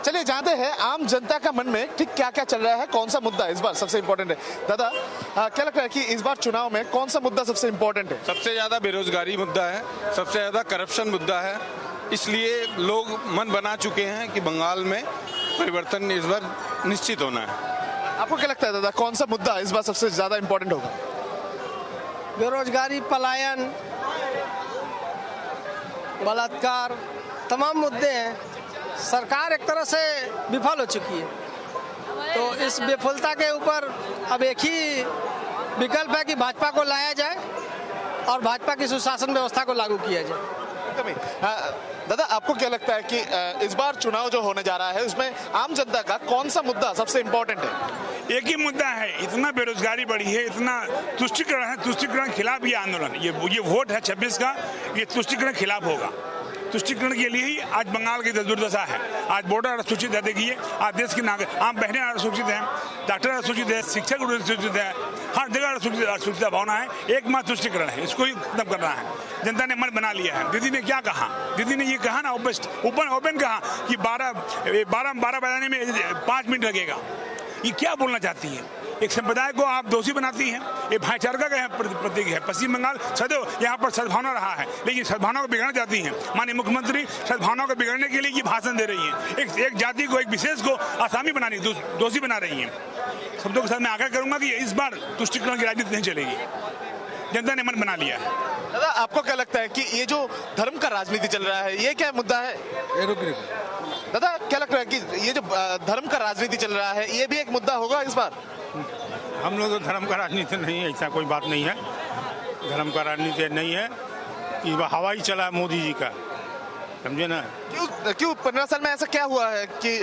चलिए जानते हैं आम जनता का मन में ठीक क्या क्या चल रहा है, कौन सा मुद्दा इस बार सबसे इम्पोर्टेंट है। दादा क्या लगता है कि इस बार चुनाव में कौन सा मुद्दा सबसे इम्पोर्टेंट है? सबसे ज़्यादा बेरोजगारी मुद्दा है, सबसे ज़्यादा करप्शन मुद्दा है। इसलिए लोग मन बना चुके हैं कि बंगाल में परिवर्तन इस बार निश्चित होना है। आपको क्या लगता है दादा, कौन सा मुद्दा इस बार सबसे ज्यादा इम्पोर्टेंट होगा? बेरोजगारी, पलायन, बलात्कार, तमाम मुद्दे हैं। सरकार एक तरह से विफल हो चुकी है, तो इस विफलता के ऊपर अब एक ही विकल्प है कि भाजपा को लाया जाए और भाजपा की सुशासन व्यवस्था को लागू किया जाए। दादा आपको क्या लगता है कि इस बार चुनाव जो होने जा रहा है उसमें आम जनता का कौन सा मुद्दा सबसे इम्पोर्टेंट है? एक ही मुद्दा है, इतना बेरोजगारी बढ़ी है, इतना तुष्टिकरण है, तुष्टिकरण खिलाफ ये आंदोलन, ये वोट है 26 का, ये तुष्टिकरण खिलाफ होगा। तुष्टिकरण के लिए ही आज बंगाल की दुर्दशा है। आज बॉर्डर अनुसूचित है, देखिए आज देश के नागरिक, आम बहनें अनुसूचित हैं, डॉक्टर अनुसूचित है, शिक्षक अनुसूचित है, हर जगह अनुसूचित भावना है। एकमात्र तुष्टिकरण है, इसको ही खत्म करना है। जनता ने मन बना लिया है। दीदी ने क्या कहा? दीदी ने ये कहा ना, ओपन कहा कि 12 बजाने में 5 मिनट लगेगा। ये क्या बोलना चाहती है? एक संप्रदाय को आप दोषी बनाती हैं। ये भाईचारा का प्रतीक है। पश्चिम बंगाल सदैव यहाँ पर सद्भावना रहा है, लेकिन सद्भावना को बिगाड़ना चाहती हैं। माननीय मुख्यमंत्री सद्भावना को बिगाड़ने के लिए ये भाषण दे रही हैं। एक जाति को, एक विशेष को आसामी बनानी, दोषी बना रही हैं। शब्दों के साथ मैं आग्रह करूंगा कि इस बार तुष्टिकरण की राजनीति नहीं चलेगी। जनता ने मन बना लिया है। दादा आपको क्या लगता है कि ये जो धर्म का राजनीति चल रहा है ये क्या मुद्दा है? दादा क्या लगता है कि ये जो धर्म का राजनीति चल रहा है ये भी एक मुद्दा होगा इस बार? हम लोग तो धर्म का राजनीति नहीं है, ऐसा कोई बात नहीं है। धर्म का राजनीति नहीं है, इस बार हवा ही चला है मोदी जी का, समझे ना। क्यों 15 साल में ऐसा क्या हुआ है कि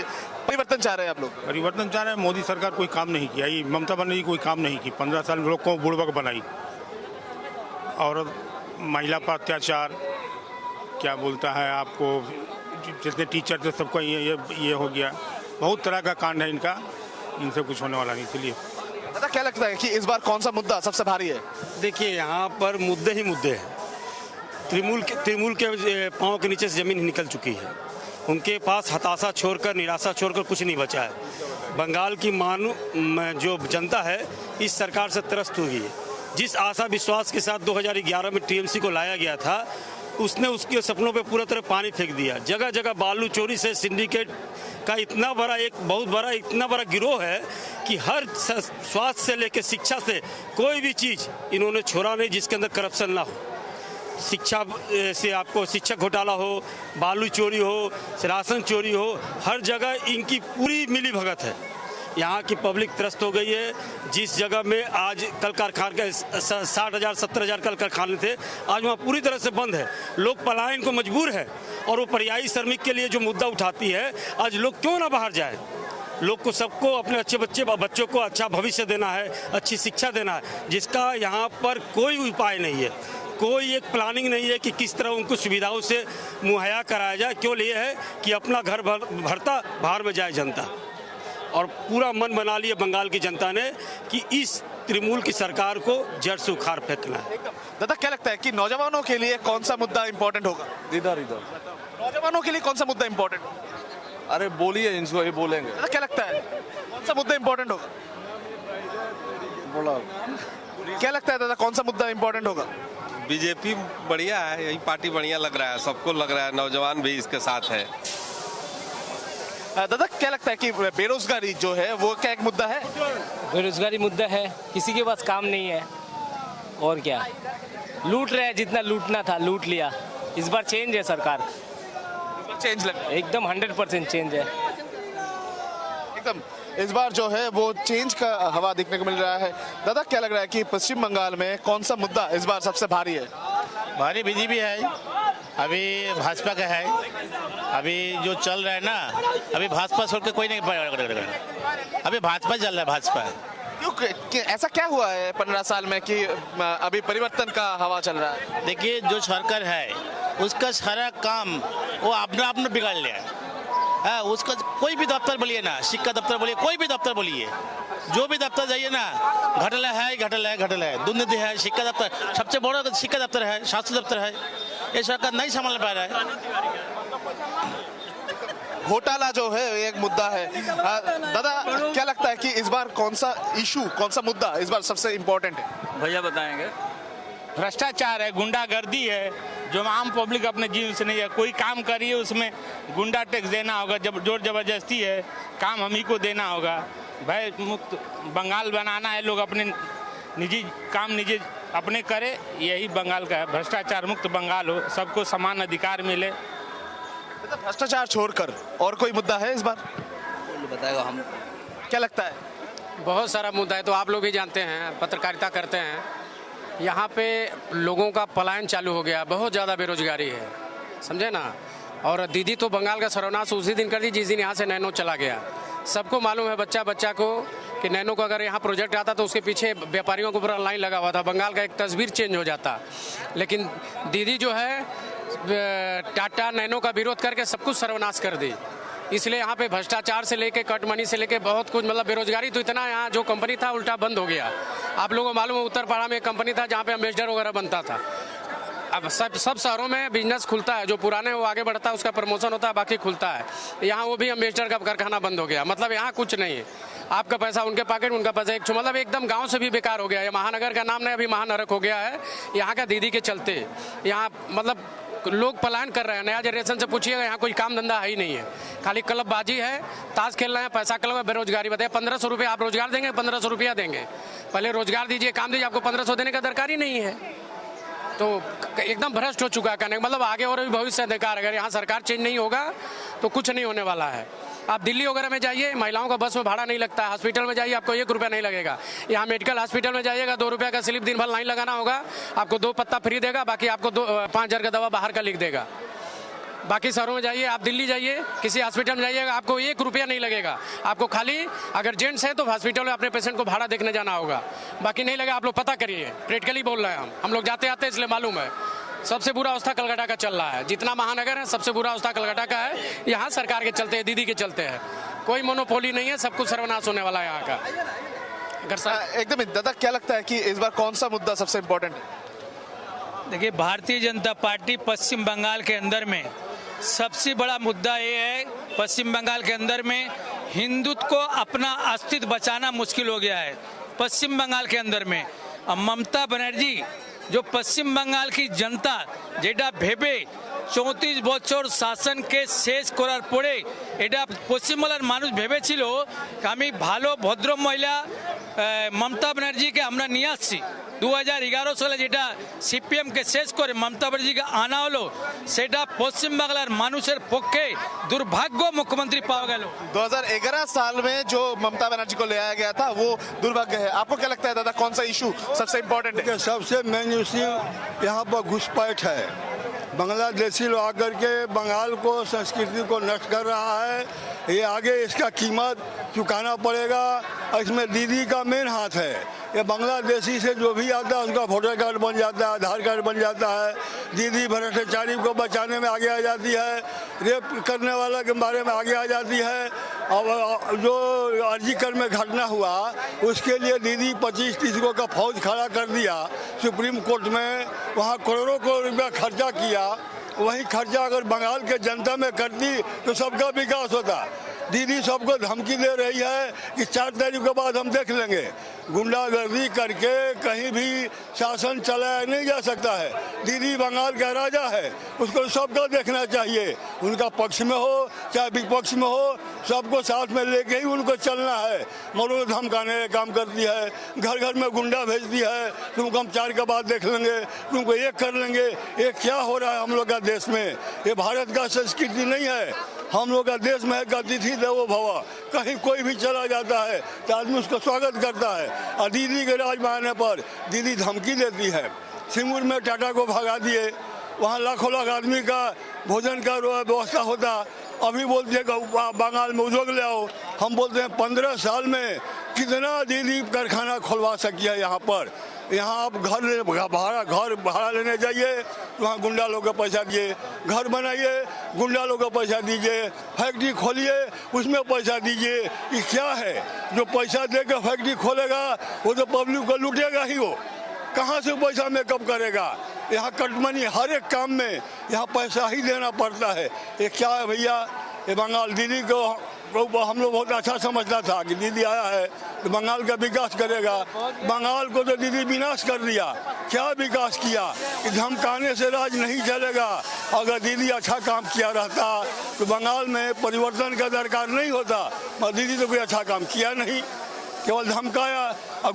परिवर्तन चाह रहे हैं आप लोग? परिवर्तन चाह रहे हैं। मोदी सरकार कोई काम नहीं किया, ये ममता बनर्जी कोई काम नहीं की। 15 साल में लोग को बुड़बक बनाई, और महिला पर अत्याचार, क्या बोलता है आपको, जितने टीचर थे सबका ये हो गया। बहुत तरह का कांड है इनका, इनसे कुछ होने वाला नहीं। इसलिए दादा क्या लगता है कि इस बार कौन सा मुद्दा सबसे भारी है? देखिए यहाँ पर मुद्दे ही मुद्दे हैं। तृणमूल के पांव के नीचे से जमीन निकल चुकी है। उनके पास हताशा छोड़कर, निराशा छोड़कर कुछ नहीं बचा है। बंगाल की जो जनता है इस सरकार से त्रस्त हुई है। जिस आशा विश्वास के साथ 2011 में टीएमसी को लाया गया था, उसने उसके सपनों पे पूरा तरह पानी फेंक दिया। जगह जगह बालू चोरी से सिंडिकेट का इतना बड़ा गिरोह है कि हर स्वास्थ्य से लेकर शिक्षा से कोई भी चीज़ इन्होंने छोड़ा नहीं जिसके अंदर करप्शन ना हो। शिक्षा से आपको शिक्षक घोटाला हो, बालू चोरी हो, राशन चोरी हो, हर जगह इनकी पूरी मिली भगत है। यहाँ की पब्लिक त्रस्त हो गई है। जिस जगह में आज कल कारखाने 60,000 70,000 कल कारखाने थे, आज वहाँ पूरी तरह से बंद है। लोग पलायन को मजबूर है, और वो पर्यायी श्रमिक के लिए जो मुद्दा उठाती है, आज लोग क्यों ना बाहर जाए। लोग को सबको अपने अच्छे बच्चों को अच्छा भविष्य देना है, अच्छी शिक्षा देना है, जिसका यहाँ पर कोई उपाय नहीं है। कोई एक प्लानिंग नहीं है कि किस तरह उनको सुविधाओं से मुहैया कराया जाए। केवल ये है कि अपना घर भरता बाहर में जाए जनता। और पूरा मन बना लिया बंगाल की जनता ने कि इस तृणमूल की सरकार को जड़ से उखाड़ फेंकना है। दादा क्या लगता है कि नौजवानों के लिए कौन सा मुद्दा इम्पोर्टेंट होगा? इधर नौजवानों के लिए कौन सा मुद्दा इम्पोर्टेंट? अरे बोलिए, इनको ये बोलेंगे। दादा क्या लगता है कौन सा मुद्दा इम्पोर्टेंट होगा? बोला क्या लगता है दादा कौन सा मुद्दा इम्पोर्टेंट होगा? बीजेपी बढ़िया है, यही पार्टी बढ़िया लग रहा है, सबको लग रहा है, नौजवान भी इसके साथ है। दादा क्या लगता है कि बेरोजगारी जो है वो क्या एक मुद्दा है? बेरोजगारी मुद्दा है, किसी के पास काम नहीं है, और क्या लूट रहे हैं, जितना लूटना था लूट लिया। इस बार चेंज है सरकार, चेंज लग एकदम 100% चेंज है। एकदम इस बार जो है वो चेंज का हवा देखने को मिल रहा है। दादा क्या लग रहा है कि पश्चिम बंगाल में कौन सा मुद्दा इस बार सबसे भारी है? भारी बीजेपी है, अभी भाजपा का है। अभी जो चल रहा है ना, अभी भाजपा छोड़ के कोई नहीं, अभी भाजपा चल रहा है, भाजपा। क्यों ऐसा क्या हुआ है 15 साल में कि अभी परिवर्तन का हवा चल रहा है? देखिए जो सरकार है उसका सारा काम वो अपना अपना बिगाड़ लिया है। उसका कोई भी दफ्तर बोलिए ना, शिक्षा दफ्तर बोलिए, कोई भी दफ्तर बोलिए, जो भी दफ्तर जाइए ना, घटला है, दुर्नीति है। शिक्षा दफ्तर सबसे बड़ा शिक्षा दफ्तर है, स्वास्थ्य दफ्तर है, ये सरकार नहीं संभाल पा रहा है। घोटाला जो है एक मुद्दा है। दादा क्या लगता है कि इस बार कौन सा मुद्दा इस बार सबसे इम्पोर्टेंट है? भैया बताएंगे। भ्रष्टाचार है, गुंडागर्दी है, जो आम पब्लिक अपने जीवन से नहीं है। कोई काम करिए उसमें गुंडा टैक्स देना होगा, जब जोर जबरदस्ती है, काम हम ही को देना होगा। भय मुक्त बंगाल बनाना है, लोग अपने निजी काम निजी अपने करे, यही बंगाल का है। भ्रष्टाचार मुक्त बंगाल हो, सबको समान अधिकार मिले। भ्रष्टाचार छोड़कर और कोई मुद्दा है इस बार? बताएगा हम। क्या लगता है? बहुत सारा मुद्दा है, तो आप लोग भी जानते हैं, पत्रकारिता करते हैं। यहाँ पे लोगों का पलायन चालू हो गया, बहुत ज़्यादा बेरोजगारी है, समझे ना। और दीदी तो बंगाल का सर्वनाश उसी दिन कर दी जिस दिन यहाँ से नैनो चला गया। सबको मालूम है बच्चा को कि नैनो को अगर यहाँ प्रोजेक्ट आता तो उसके पीछे व्यापारियों को पूरा लाइन लगा हुआ था, बंगाल का एक तस्वीर चेंज हो जाता। लेकिन दीदी जो है टाटा नैनो का विरोध करके सब कुछ सर्वनाश कर दी। इसलिए यहाँ पे भ्रष्टाचार से लेके कट मनी से लेके बहुत कुछ, मतलब बेरोजगारी तो इतना, यहाँ जो कंपनी था उल्टा बंद हो गया। आप लोगों को मालूम है उत्तरपाड़ा में एक कंपनी था जहाँ पे अम्बेसडर वगैरह बनता था। अब सब शहरों में बिजनेस खुलता है, जो पुराने वो आगे बढ़ता है, उसका प्रमोशन होता है, बाकी खुलता है। यहाँ वो भी अम्बेसडर का कारखाना बंद हो गया। मतलब यहाँ कुछ नहीं है, आपका पैसा उनके पॉकेट, उनका पैसा एक, मतलब एकदम गांव से भी बेकार हो गया है। महानगर का नाम नहीं, अभी महानरक हो गया है यहाँ का दीदी के चलते। यहाँ मतलब लोग पलायन कर रहे हैं। नया जनरेशन से पूछिएगा, यहाँ कोई काम धंधा है ही नहीं है, खाली क्लबबाजी है, ताश खेल रहे हैं, पैसा क्लब है, बेरोजगारी। बताइए 1500 रुपये आप रोजगार देंगे, 1500 रुपया देंगे? पहले रोजगार दीजिए, काम दीजिए, आपको 1500 देने का दरकार ही नहीं है। तो एकदम भ्रष्ट हो चुका है कहने, मतलब आगे और भी भविष्य अधिकार, अगर यहाँ सरकार चेंज नहीं होगा तो कुछ नहीं होने वाला है। आप दिल्ली वगैरह में जाइए, महिलाओं का बस में भाड़ा नहीं लगता है। हॉस्पिटल में जाइए, आपको 1 रुपया नहीं लगेगा। यहाँ मेडिकल हॉस्पिटल में जाइएगा, 2 रुपया का स्लिप दिन भर लाइन लगाना होगा, आपको 2 पत्ता फ्री देगा, बाकी आपको 5000 का दवा बाहर का लिख देगा। बाकी शहरों में जाइए, आप दिल्ली जाइए, किसी हॉस्पिटल में जाइएगा, आपको 1 रुपया नहीं लगेगा। आपको खाली अगर जेंट्स है तो हॉस्पिटल में अपने पेशेंट को भाड़ा देखने जाना होगा, बाकी नहीं लगा। आप लोग पता करिए, प्रैक्टिकली बोल रहे हैं हम लोग जाते आते इसलिए मालूम है। सबसे बुरा अवस्था कलकत्ता का चल रहा है, जितना महानगर है सबसे बुरा अवस्था कलकत्ता का है। यहाँ सरकार के चलते, दीदी के चलते है, कोई मोनोपोली नहीं है, सब कुछ सर्वनाश होने वाला है यहाँ का। अगर एकदम दादा क्या लगता है कि इस बार कौन सा मुद्दा सबसे इम्पोर्टेंट है? देखिए, भारतीय जनता पार्टी पश्चिम बंगाल के अंदर में सबसे बड़ा मुद्दा ये है, पश्चिम बंगाल के अंदर में हिंदुत्व को अपना अस्तित्व बचाना मुश्किल हो गया है पश्चिम बंगाल के अंदर में। अब ममता बनर्जी जो पश्चिम बंगाल की जनता जेटा भेबे 34 বছর শাসনকে শেষ করার পরে এটা পশ্চিমবাংলার মানুষ ভেবেছিল আমি ভালো ভদ্র মহিলা মমতা ব্যানার্জিকে আমরা নিয়ে আসছি। 2011 সালে যেটা সিপিএমকে শেষ করে মমতা ব্যানার্জিকে আনা হলো, সেটা পশ্চিমবাংলার মানুষের পক্ষে দুর্ভাগ্য মুখ্যমন্ত্রী পাওয়া গেল। 2011 साल में जो ममता बनर्जी को ले आया गया था वो दुर्भाग्य है। आपको क्या लगता है दादा, कौन सा इशू सबसे इम्पोर्टेंट है? सबसे मेन इशू यहाँ पर घुसपैठ है। बांग्लादेशी लोग आकर के बंगाल को, संस्कृति को नष्ट कर रहा है। ये आगे इसका कीमत चुकाना पड़ेगा, और इसमें दीदी का मेन हाथ है। ये बांग्लादेशी से जो भी आता है उसका वोटर कार्ड बन जाता है, आधार कार्ड बन जाता है। दीदी भ्रष्टाचारी को बचाने में आगे आ जाती है, रेप करने वाला के बारे में आगे आ जाती है। और जो अर्जीकर में घटना हुआ उसके लिए दीदी 25-30 का फौज खड़ा कर दिया सुप्रीम कोर्ट में, वहाँ करोड़ों रुपया खर्चा किया। वही खर्चा अगर बंगाल के जनता में करती तो सबका विकास होता। दीदी सबको धमकी दे रही है कि 4 तारीख के बाद हम देख लेंगे। गुंडागर्दी करके कहीं भी शासन चलाया नहीं जा सकता है। दीदी बंगाल का राजा है, उसको सबको देखना चाहिए, उनका पक्ष में हो चाहे विपक्ष में हो, सबको साथ में लेके ही उनको चलना है। मरो धमकाने का काम करती है, घर घर में गुंडा भेजती है, तुमको हम 4 के बाद देख लेंगे, तुमको 1 कर लेंगे। ये क्या हो रहा है हम लोग का देश में? ये भारत का संस्कृति नहीं है। हम लोग का देश में अतिथि देवो भव, कहीं कोई भी चला जाता है तो आदमी उसका स्वागत करता है। और दीदी के राज में आने पर दीदी धमकी देती है। सिंगूर में टाटा को भगा दिए, वहाँ लाखों लाख आदमी का भोजन का व्यवस्था होता, अभी बोलते हैं बंगाल में उद्योग ले आओ। हम बोलते हैं 15 साल में कितना दीदी कारखाना खुलवा सकी है यहाँ पर। यहाँ आप घर भाड़ा लेने जाइए, वहाँ गुंडा लोग को पैसा दिए, घर बनाइए गुंडा लोग को पैसा दीजिए, फैक्ट्री खोलिए उसमें पैसा दीजिए। ये क्या है? जो पैसा दे के फैक्ट्री खोलेगा वो तो पब्लिक को लूटेगा ही। वो कहाँ से पैसा मेकअप करेगा? यहाँ कटमनी हर एक काम में यहाँ पैसा ही देना पड़ता है। ये क्या है भैया? ये बंगाल दीदी को हम लोग बहुत अच्छा समझता था कि दीदी आया है तो बंगाल का विकास करेगा। बंगाल को तो दीदी विनाश कर दिया। क्या विकास किया कि धमकाने से राज नहीं चलेगा। अगर दीदी अच्छा काम किया रहता तो बंगाल में परिवर्तन का दरकार नहीं होता। मगर दीदी तो कोई अच्छा काम किया नहीं, केवल धमकाया और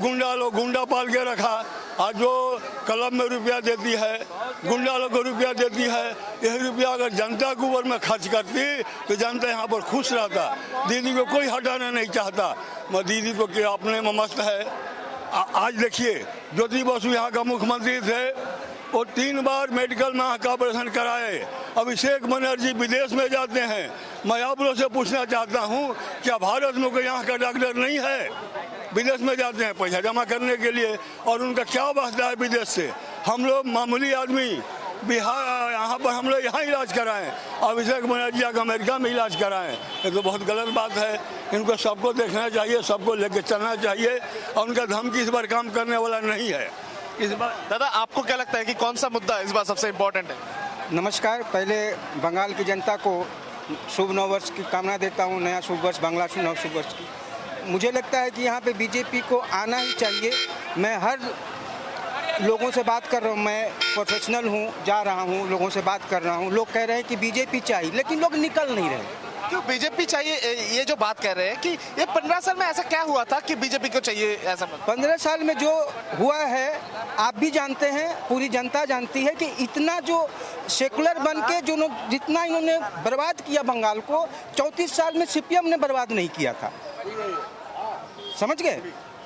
गुंडा पाल के रखा। आज जो क्लब में रुपया देती है, गुंडा लोग को रुपया देती है, यही रुपया अगर जनता के ऊपर में खर्च करती तो जनता यहाँ पर खुश रहता। दीदी को कोई हटाना नहीं चाहता, मगर दीदी को क्या अपने में मस्त है। आज देखिए ज्योति बसु यहाँ का मुख्यमंत्री थे, वो 3 बार मेडिकल में का ऑपरेशन कराए। अभिषेक बनर्जी विदेश में जाते हैं। मैं आप लोग से पूछना चाहता हूँ, क्या भारत में कोई यहाँ का डॉक्टर नहीं है? विदेश में जाते हैं पैसा जमा करने के लिए, और उनका क्या वास्ता है विदेश से? हम लोग मामूली आदमी बिहार यहाँ पर हम लोग यहाँ इलाज कराएं, अभिषेक बनर्जी का अमेरिका में इलाज कराएं। ये तो बहुत गलत बात है। इनको सबको देखना चाहिए, सबको लेके चलना चाहिए, और उनका धमकी इस बार काम करने वाला नहीं है। इस बार दादा आपको क्या लगता है कि कौन सा मुद्दा इस बार सबसे इम्पोर्टेंट है? नमस्कार। पहले बंगाल की जनता को शुभ नव वर्ष की कामना देता हूँ, नया शुभ वर्ष, बांग्ला नव शुभ वर्ष की। मुझे लगता है कि यहाँ पे बीजेपी को आना ही चाहिए। मैं हर लोगों से बात कर रहा हूँ, मैं प्रोफेशनल हूँ, जा रहा हूँ, लोगों से बात कर रहा हूँ। लोग कह रहे हैं कि बीजेपी चाहिए, लेकिन लोग निकल नहीं रहे। क्यों बीजेपी चाहिए? ये जो बात कह रहे हैं कि ये 15 साल में ऐसा क्या हुआ था कि बीजेपी को चाहिए ऐसा? 15 साल में जो हुआ है आप भी जानते हैं, पूरी जनता जानती है कि इतना जो सेकुलर बन के जो जितना इन्होंने बर्बाद किया बंगाल को, 34 साल में सीपीएम ने बर्बाद नहीं किया था। समझ गए?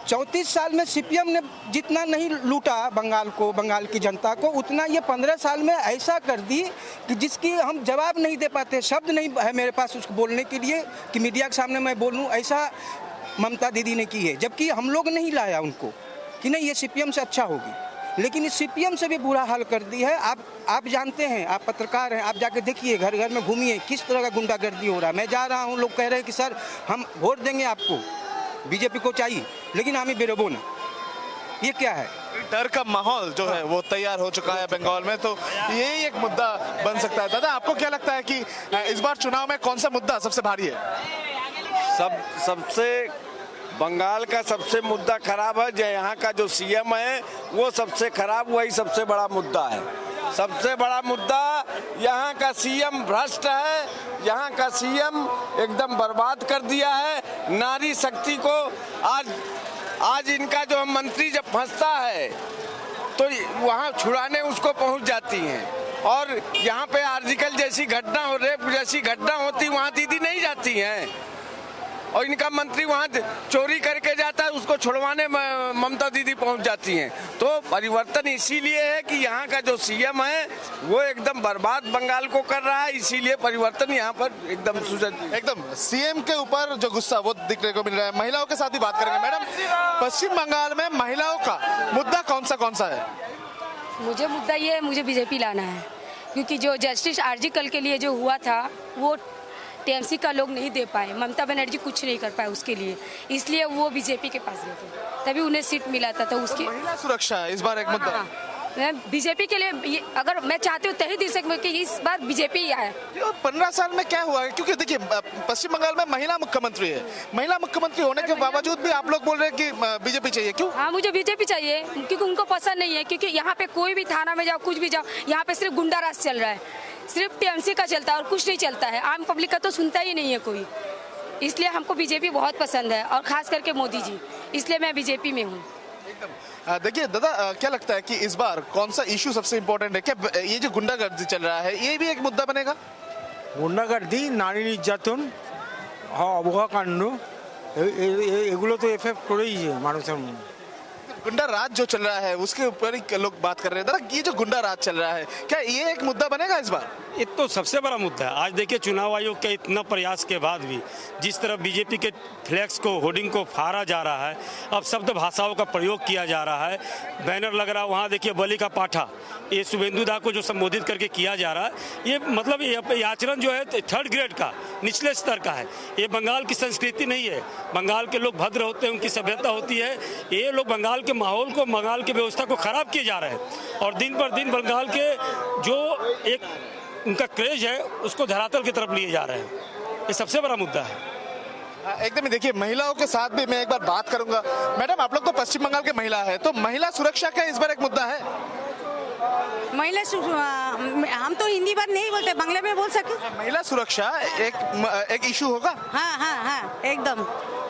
34 साल में सीपीएम ने जितना नहीं लूटा बंगाल को, बंगाल की जनता को, उतना ये 15 साल में ऐसा कर दी कि जिसकी हम जवाब नहीं दे पाते। शब्द नहीं है मेरे पास उसको बोलने के लिए कि मीडिया के सामने मैं बोलूं। ऐसा ममता दीदी ने की है, जबकि हम लोग नहीं लाया उनको कि नहीं ये सीपीएम से अच्छा होगी, लेकिन इस सीपीएम से भी बुरा हाल कर दी है। आप जानते हैं, आप पत्रकार हैं, आप जाके देखिए, घर घर में घूमिए, किस तरह का गुंडागर्दी हो रहा है। मैं जा रहा हूँ, लोग कह रहे हैं कि सर हम वोट देंगे आपको, बीजेपी को चाहिए, लेकिन हमें बेरोबो ना। ये क्या है? डर का माहौल जो है वो तैयार हो चुका है बंगाल में, तो यही एक मुद्दा बन सकता है। दादा आपको क्या लगता है कि इस बार चुनाव में कौन सा मुद्दा सबसे भारी है? सबसे बंगाल का सबसे मुद्दा खराब है। जो यहाँ का जो सीएम है वो सबसे खराब, वही सबसे बड़ा मुद्दा है। सबसे बड़ा मुद्दा यहाँ का सीएम भ्रष्ट है। यहाँ का सीएम एकदम बर्बाद कर दिया है नारी शक्ति को। आज इनका जो मंत्री जब फंसता है तो वहाँ छुड़ाने उसको पहुँच जाती हैं, और यहाँ पे आर्टिकल जैसी घटना हो, रेप जैसी घटना होती, वहाँ दीदी नहीं जाती हैं, और इनका मंत्री वहाँ चोरी करके जाता है, उसको छुड़वाने ममता दीदी पहुँच जाती हैं। तो परिवर्तन इसीलिए है कि यहाँ का जो सीएम है वो एकदम बर्बाद बंगाल को कर रहा है, इसीलिए परिवर्तन यहाँ पर एकदम सीएम के ऊपर जो गुस्सा वो दिखने को मिल रहा है। महिलाओं के साथ ही बात करेंगे। मैडम, पश्चिम बंगाल में महिलाओं का मुद्दा कौन सा है? मुझे मुद्दा ये है, मुझे बीजेपी लाना है, क्योंकि जो जस्टिस आरजी कल के लिए जो हुआ था वो टीएमसी का लोग नहीं दे पाए, ममता बनर्जी कुछ नहीं कर पाए उसके लिए, इसलिए वो बीजेपी के पास गए थे, तभी उन्हें सीट मिला था। तो उसकी महिला सुरक्षा है इस बार एक मुद्दा। मैं बीजेपी के लिए अगर मैं चाहती हूँ तही दिल से कि इस बार बीजेपी ही आए। 15 साल में क्या हुआ है? क्योंकि देखिए पश्चिम बंगाल में महिला मुख्यमंत्री है, महिला मुख्यमंत्री होने के बावजूद भी आप लोग बोल रहे हैं कि बीजेपी चाहिए। क्यों? हाँ, मुझे बीजेपी चाहिए, क्योंकि उनको पसंद नहीं है। क्योंकि यहाँ पे कोई भी थाना में जाओ, कुछ भी जाओ, यहाँ पे सिर्फ गुंडा राज चल रहा है, सिर्फ टीएमसी का चलता है और कुछ नहीं चलता है। आम पब्लिक का तो सुनता ही नहीं है कोई, इसलिए हमको बीजेपी बहुत पसंद है, और खास करके मोदी जी, इसलिए मैं बीजेपी में हूँ। देखिए दादा, क्या लगता है कि इस बार कौन सा इशू सबसे इम्पोर्टेंट है? क्या ये जो गुंडागर्दी चल रहा है ये भी एक मुद्दा बनेगा? গুন্ডাগার্দি, নারী নির্যাতন, অবকাণ্ড, এগুলো তো এফেক্ট করেই মানুষের মনে। गुंडा राज जो चल रहा है उसके ऊपर ही लोग बात कर रहे हैं। दादा, ये जो गुंडा राज चल रहा है, क्या ये एक मुद्दा बनेगा इस बार? ये तो सबसे बड़ा मुद्दा है। आज देखिए चुनाव आयोग के इतना प्रयास के बाद भी जिस तरह बीजेपी के फ्लैक्स को, होर्डिंग को फाड़ा जा रहा है, अब शब्द भाषाओं का प्रयोग किया जा रहा है, बैनर लग रहा है, वहाँ देखिए बलि का पाठा, ये शुभेंदु दा को जो संबोधित करके किया जा रहा है, ये मतलब ये आचरण जो है 3rd ग्रेड का, निचले स्तर का है। ये बंगाल की संस्कृति नहीं है। बंगाल के लोग भद्र होते हैं, उनकी सभ्यता होती है। ये लोग बंगाल के माहौल को, बंगाल की व्यवस्था को खराब किए जा रहे हैं, और दिन पर दिन बंगाल के जो एक उनका क्रेज है उसको धरातल की तरफ लिए जा रहे हैं। ये सबसे बड़ा मुद्दा है। एकदम ही देखिए, महिलाओं के साथ भी मैं एक बार बात करूंगा। मैडम, आप लोग तो पश्चिम बंगाल के महिला है, तो महिला सुरक्षा का इस बार एक मुद्दा है। महिला हम तो हिंदी बात नहीं बोलते, बांग्ला में बोल सके। महिला सुरक्षा एक इशू होगा। हाँ हाँ हाँ, एकदम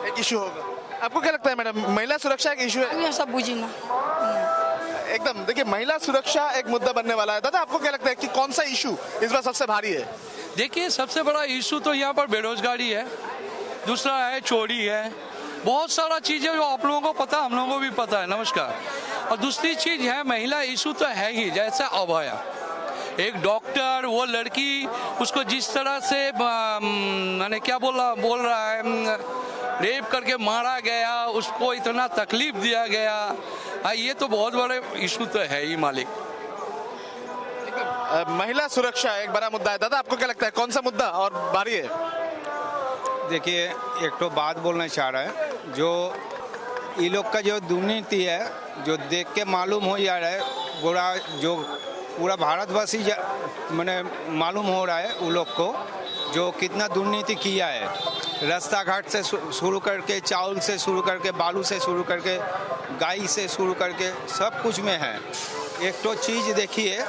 एक इशू होगा। आपको क्या लगता है मैडम, महिला सुरक्षा एक इशू है? सब बुझी ना। एकदम देखिए, महिला सुरक्षा एक मुद्दा बनने वाला है। दादा, आपको क्या लगता है कि कौन सा इशू इस बार सबसे भारी है? देखिए, सबसे बड़ा इशू तो यहाँ पर बेरोजगारी है, दूसरा है चोरी है, बहुत सारा चीज़ें जो आप लोगों को पता, हम लोगों को भी पता है। नमस्कार। और दूसरी चीज़ है महिला इशू तो है ही, जैसे अभया, एक डॉक्टर, वो लड़की, उसको जिस तरह से मैंने क्या बोल रहा है, रेप करके मारा गया, उसको इतना तकलीफ दिया गया, ये तो बहुत बड़े इशू तो है ही मालिक। महिला सुरक्षा एक बड़ा मुद्दा है। दादा, आपको क्या लगता है कौन सा मुद्दा और भारी है? देखिए, एक तो बात बोलना चाह रहा है, जो ये लोग का जो दुर्नीति है, जो देख के मालूम हो जा रहा है, पूरा भारतवासी मैंने मालूम हो रहा है उन लोग को जो कितना दुर्नीति किया है। रास्ता घाट से शुरू करके, चावल से शुरू करके, बालू से शुरू करके, गाय से शुरू करके, सब कुछ में है। एक तो चीज़ देखिए,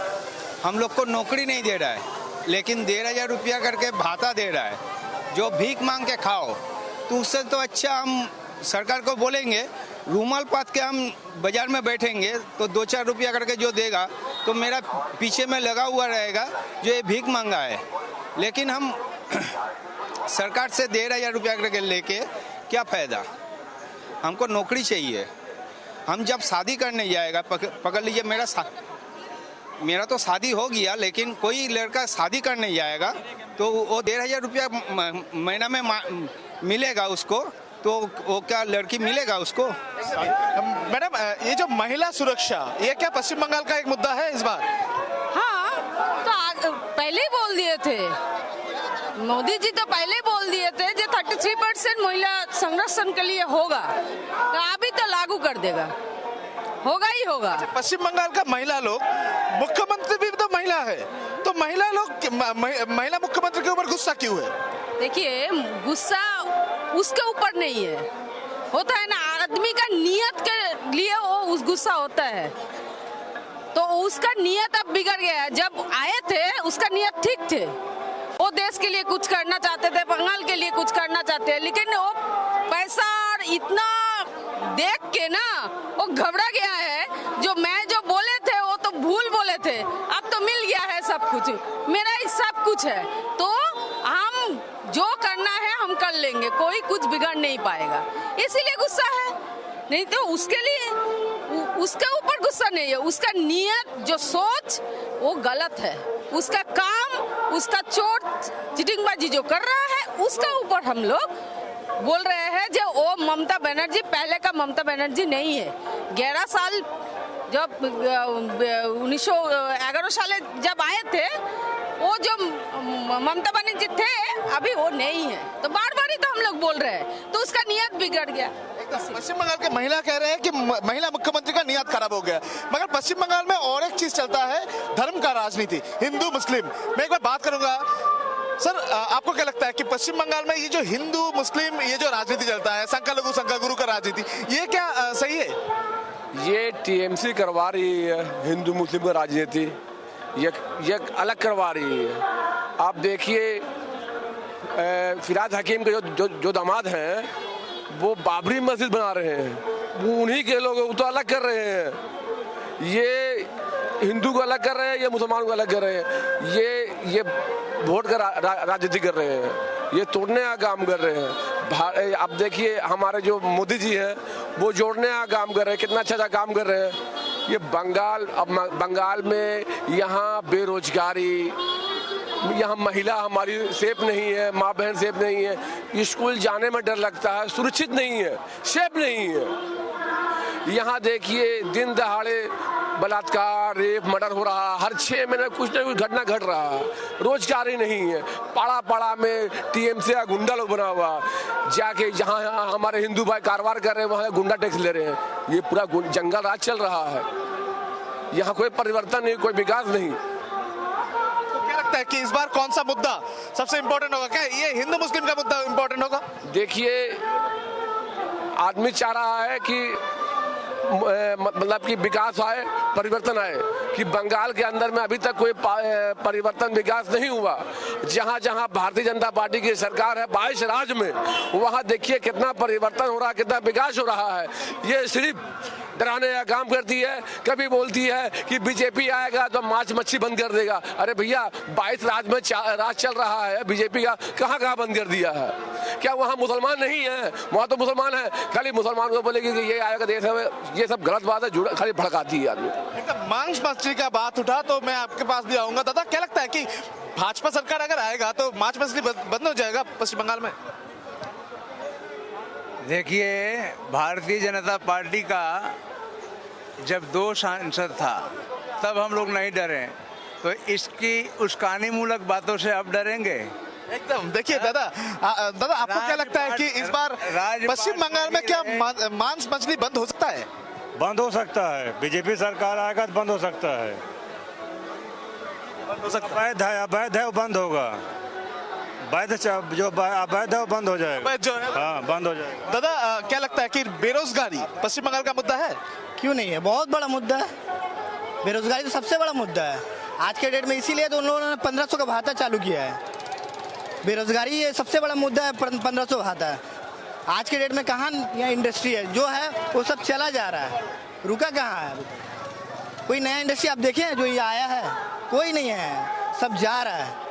हम लोग को नौकरी नहीं दे रहा है, लेकिन 13,000 रुपया करके भाता दे रहा है। जो भीख मांग के खाओ, तो उससे तो अच्छा हम सरकार को बोलेंगे, रूमाल पात के हम बाजार में बैठेंगे तो 2-4 रुपया करके जो देगा तो मेरा पीछे में लगा हुआ रहेगा जो ये भीख मांगा है। लेकिन हम सरकार से 13,000 रुपया करके लेके क्या फ़ायदा? हमको नौकरी चाहिए। हम जब शादी करने जाएगा, पकड़ लीजिए, मेरा तो शादी हो गया, लेकिन कोई लड़का शादी करने जाएगा तो वो 13,000 रुपया महीना में मिलेगा उसको, तो वो क्या लड़की मिलेगा उसको? मैडम, ये जो महिला सुरक्षा, ये क्या पश्चिम बंगाल का एक मुद्दा है इस बार? हाँ, तो पहले ही बोल दिए थे मोदी जी, तो पहले ही बोल दिए थे जो 33% महिला संरक्षण के लिए होगा, तो अभी तो लागू कर देगा, होगा ही होगा। पश्चिम बंगाल का महिला लोग, मुख्यमंत्री भी तो महिला है, तो महिला लोग महिला मुख्यमंत्री के ऊपर गुस्सा क्यों है? देखिए, गुस्सा उसके ऊपर नहीं है, होता है ना आदमी का नियत के लिए वो उस गुस्सा होता है, तो उसका नियत अब बिगड़ गया है। जब आए थे उसका नियत ठीक थे, वो देश के लिए कुछ करना चाहते थे, बंगाल के लिए कुछ करना चाहते हैं, लेकिन वो पैसा और इतना देख के ना वो घबरा गया है। जो बोले थे वो तो भूल बोले थे, अब तो मिल गया है सब कुछ, मेरा ही सब कुछ है, तो हम जो करना है हम कर लेंगे, कोई कुछ बिगड़ नहीं पाएगा, इसीलिए गुस्सा है। नहीं तो उसके लिए उसके ऊपर गुस्सा नहीं है, उसका नियत जो सोच वो गलत है, उसका काम, उसका चोट चिटिंगबाजी जो कर रहा है उसका ऊपर हम लोग बोल रहे हैं। जो वो ममता बनर्जी पहले का ममता बनर्जी नहीं है। 11 साल जब 1911 साल जब आए थे, वो जो ममता बनर्जी थे अभी वो नहीं है, तो बार बार ही तो हम लोग बोल रहे हैं, तो उसका नियत बिगड़ गया। पश्चिम बंगाल के महिला कह रहे हैं कि महिला मुख्यमंत्री का नियत खराब हो गया, मगर पश्चिम बंगाल में और एक चीज चलता है, धर्म का राजनीति, हिंदू मुस्लिम। मैं एक बार बात करूंगा सर, आपको क्या लगता है कि पश्चिम बंगाल में ये जो हिंदू मुस्लिम ये जो राजनीति चलता है, संख्या लघु संख्या गुरु का राजनीति, ये क्या सही है? ये टीएमसी करवा रही है हिंदू मुस्लिम का राजनीति, ये अलग करवा रही है। आप देखिए, फिराद हकीम के जो दामाद हैं वो बाबरी मस्जिद बना रहे हैं, वो उन्हीं के लोग, वो तो अलग कर रहे हैं। ये हिंदू को अलग कर रहे हैं, ये मुसलमान को अलग कर रहे हैं, ये वोट का राजनीति कर रहे हैं, ये तोड़ने का काम कर रहे हैं। अब देखिए, हमारे जो मोदी जी हैं वो जोड़ने का काम कर रहे हैं, कितना अच्छा काम कर रहे हैं। ये बंगाल में यहाँ बेरोजगारी, यहाँ महिला हमारी सेफ नहीं है, माँ बहन सेफ नहीं है, स्कूल जाने में डर लगता है, सुरक्षित नहीं है, सेफ नहीं है। यहाँ देखिए, दिन दहाड़े बलात्कार, रेप, मर्डर हो रहा, हर 6 महीने कुछ न कुछ घटना घट रहा, रोजगार ही नहीं है। पाड़ा पाड़ा में टीएमसी का गुंडा लोग बना हुआ, जाके जहाँ हमारे हिंदू भाई कारोबार कर रहे हैं वहाँ गुंडा टैक्स ले रहे हैं। ये पूरा जंगल राज चल रहा है, यहाँ कोई परिवर्तन नहीं, कोई विकास नहीं। लगता है कि इस बार कौन सा मुद्दा सबसे इंपॉर्टेंट होगा? क्या ये हिंदू मुस्लिम का मुद्दा इंपॉर्टेंट होगा? देखिए, आदमी चाह रहा है कि मतलब कि विकास आए, परिवर्तन आए, कि बंगाल के अंदर में अभी तक कोई परिवर्तन विकास नहीं हुआ। जहां जहां भारतीय जनता पार्टी की सरकार है 22 राज्य में, वहां देखिए कितना परिवर्तन हो रहा है, कितना विकास हो रहा है। ये सिर्फ डराने का काम करती है। कभी बोलती है कि बीजेपी आएगा तो मांस मच्छी बंद कर देगा। अरे भैया, 22 राज्य में राज चल रहा है बीजेपी का, कहाँ कहाँ बंद कर दिया है? क्या वहाँ मुसलमान नहीं है? वहाँ तो मुसलमान है। खाली मुसलमान को बोलेगी कि ये आएगा देश में, ये सब गलत बात है, खाली भड़काती है आदमी। एकदम मांस मछली का बात उठा तो मैं आपके पास भी आऊंगा। दादा, क्या लगता है कि भाजपा सरकार अगर आएगा तो मांस मछली बंद हो जाएगा पश्चिम बंगाल में? देखिए, भारतीय जनता पार्टी का जब 2 सांसद था तब हम लोग नहीं डरे, तो इसकी उस्कानी मूलक बातों से अब डरेंगे? एकदम। देखिए दादा, आपको क्या लगता है कि इस बार पश्चिम बंगाल में क्या मांस मछली बंद हो सकता है? बंद हो सकता है। बीजेपी सरकार आएगा तो बंद हो सकता है। बंद हो सकता है। अवैध है वो बंद होगा। वैध जो अवैध है वो बंद हो जाएगा। जो है हाँ, बंद हो जाएगा। दादा, क्या लगता है कि बेरोजगारी पश्चिम बंगाल का मुद्दा है? क्यों नहीं है, बहुत बड़ा मुद्दा है। बेरोजगारी तो सबसे बड़ा मुद्दा है आज के डेट में, इसीलिए तो उन लोगों ने 1500 का भाता चालू किया है। बेरोजगारी ये सबसे बड़ा मुद्दा है, 1500 भाता है। आज के डेट में कहाँ यहाँ इंडस्ट्री है? जो है वो सब चला जा रहा है, रुका कहाँ है? कोई नया इंडस्ट्री आप देखें जो ये आया है? कोई नहीं है, सब जा रहा है।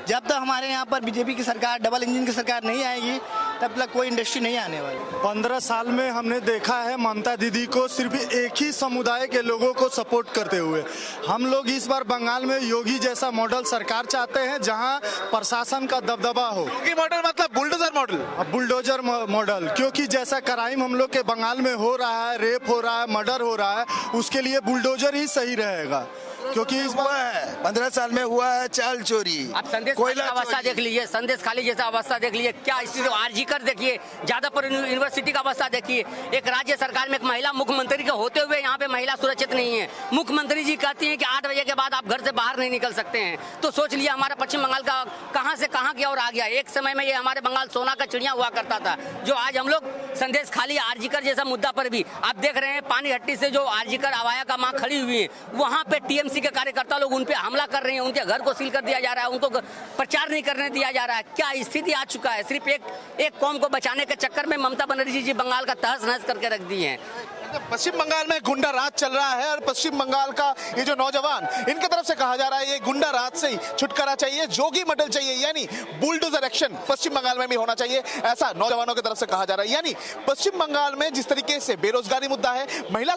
जब तक हमारे यहाँ पर बीजेपी की सरकार, डबल इंजन की सरकार नहीं आएगी, तब तक कोई इंडस्ट्री नहीं आने वाली। 15 साल में हमने देखा है ममता दीदी को सिर्फ एक ही समुदाय के लोगों को सपोर्ट करते हुए। हम लोग इस बार बंगाल में योगी जैसा मॉडल सरकार चाहते हैं, जहां प्रशासन का दबदबा हो। योगी मॉडल मतलब बुलडोजर मॉडल? बुलडोजर मॉडल, क्योंकि जैसा क्राइम हम लोग के बंगाल में हो रहा है, रेप हो रहा है, मर्डर हो रहा है, उसके लिए बुलडोजर ही सही रहेगा। क्योंकि इस हुआ है 15 साल में हुआ है चाल चोरी। आप संदेश खाली की अवस्था देख लीजिए, संदेश खाली जैसा अवस्था देख लीजिए, क्या स्थिति। आरजी कर देखिए, जादवपुर यूनिवर्सिटी का अवस्था देखिए। एक राज्य सरकार में एक महिला मुख्यमंत्री के होते हुए यहाँ पे महिला सुरक्षित नहीं है। मुख्यमंत्री जी कहती हैं कि 8 बजे के बाद आप घर से बाहर नहीं निकल सकते हैं। तो सोच लिया हमारा पश्चिम बंगाल का कहाँ से कहाँ की ओर आ गया। एक समय में ये हमारे बंगाल सोना का चिड़िया हुआ करता था, जो आज हम लोग संदेश खाली आरजी कर जैसा मुद्दा पर भी आप देख रहे हैं, पानी हट्टी से जो आरजी कर आवाया का माँ खड़ी हुई है, वहाँ पे टीएमसी के कार्यकर्ता लोग उन पे हमला कर रहे हैं, उनके घर को सील कर दिया जा रहा है, उनको प्रचार नहीं करने दिया जा रहा है। क्या स्थिति आ चुका है। सिर्फ एक कौम को बचाने के चक्कर में ममता बनर्जी जी बंगाल का तहस नहस करके रख दिए हैं। पश्चिम बंगाल में गुंडा राज चल रहा है और पश्चिम बंगाल का ये जो नौजवान, इनके तरफ से कहा जा रहा है ये गुंडा राज से ही छुटकारा चाहिए, जोगी मॉडल चाहिए, यानी बुलडोजर एक्शन पश्चिम बंगाल में भी होना चाहिए, ऐसा नौजवानों की तरफ से कहा जा रहा है। यानी पश्चिम बंगाल में जिस तरीके से बेरोजगारी मुद्दा है, महिला